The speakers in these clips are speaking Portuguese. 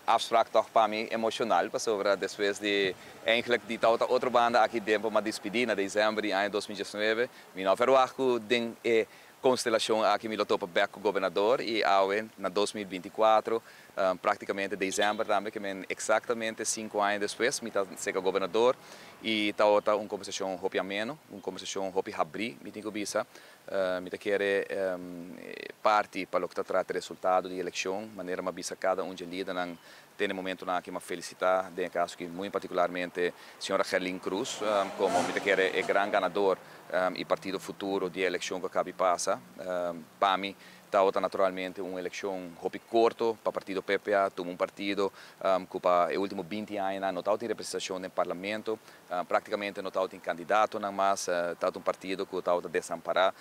afspraak toch para mim emocional, sobre depois de eigenlijk die outra banda aqui dentro uma despedida em dezembro de ano 2019, me não verwacht den constelação aqui me lotou para o governador e awe na 2024 praticamente dezembro também que men exatamente 5 anos depois me tá ser governador e tá outra uma conversação hopi ameno, uma conversação hopi abrir, me tenho bisa me tá querer parte para o que trata resultado de eleição, maneira uma bisa cada um de lida nan tem momento na que uma felicitar, de caso que muito particularmente senhora Gerlin Cruz, como me quer é grande ganador e partido futuro de eleição que acaba de passar, para mim está naturalmente uma eleição hopi curto para o partido PPA, um partido que para os últimos 20 anos não tem representação no parlamento, praticamente não tem candidato, mas está um partido que está desamparado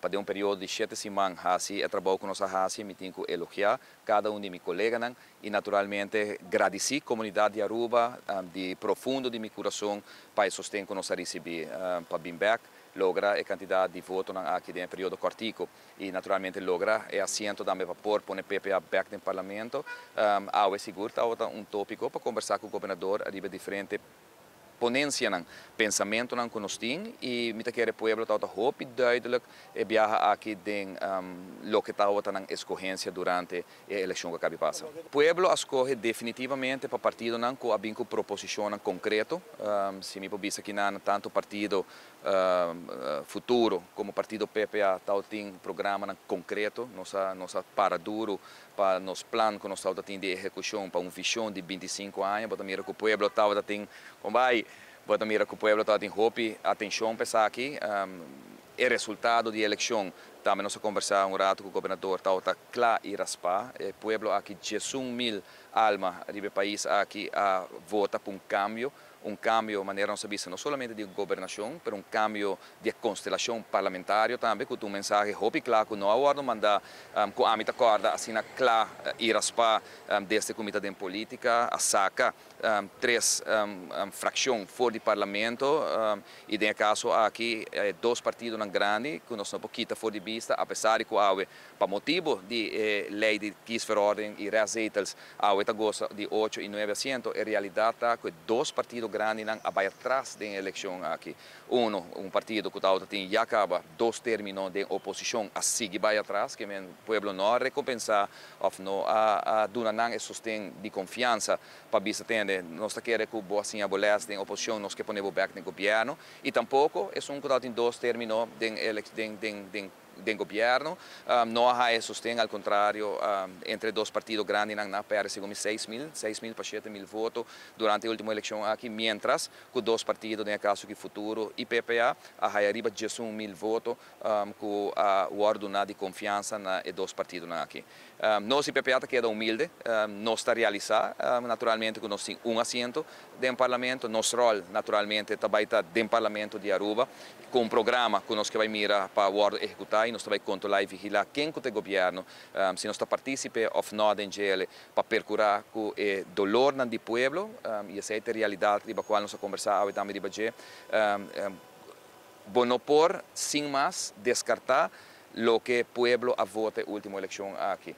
para um período de 7 semanas, assim, trabalho com nossa raça, me tenho que elogiar cada um de meus colegas e naturalmente agradecer a comunidade de Aruba de profundo de meu coração para o sustento que nós recebemos para Bimberg, logra a quantidade de votos aqui no período cortico e naturalmente logra o assento também para pôr PPA back no parlamento. Ao seguro está um tópico para conversar com o governador a nível diferente ponência ng pensamento ng kunosting e mita kere pueblo tawta hope duidelijk e biyaha aqui den lo que tawta ng escorrência durante a eleição que acaba de passar. Pueblo escolhe definitivamente para partido ng ko abin ko proposição ng concreto se me pobisa que nan tanto partido futuro como partido PPA tal tem programa ng concreto nossa para duro para nos planos que nós tawta tem de execução para visão de 25 anos, para mira que o pueblo tawta tem vai Bota mira que o pueblo está em hope, atenção pensar aqui, o resultado de eleição, também nós conversamos rato com o governador, está claro e raspar, o pueblo aqui 11.000 almas do país aqui a vota por um cambio, maneira não se vista não somente de governação, mas cambio de constelação parlamentar também, com um mensagem hope claro que não há mandar com a mita corda assim na claro e raspar deste comitê de política, a saca três frações fora do parlamento e em caso aqui dois partidos grandes que nós não pouquinho fora de vista, apesar de que para motivo de lei de kiesverordening e receitas há gosta de 8 e 9%, em realidade está que dois partidos grandes vai atrás da eleição aqui. Partido que tem já acaba, dois terminos de oposição, a seguir vai atrás, que o povo não recompensar, ou não a donar e sustento de confiança para bisa tende, nós queremos que boa assim a bolés de oposição, nós que ponemos back no governo, e tampouco é que tem dois terminos de governo, não há sustento, ao contrário, entre dois partidos grandes na PR, segundo 6.000 para 7.000 votos durante a última eleição aqui, mientras que dois partidos, no caso que Futuro e PPA, arriba 11.000 votos com o ordenado de confiança na dois partidos aqui. Nós e PPA queda humilde, nós está realizar, naturalmente que nós temos um assento dentro do parlamento, nosso rol naturalmente também está dentro do parlamento de Aruba, com um programa que nós que vai mirar para o executar e nós vai controlar e vigilar quem que o governo, se nós participe ou não em GL para percurar o dolor do povo e essa é a realidade de qual nós conversamos também de Bagé, bonopor sem mais descartar lo que o povo a vote última eleição aqui.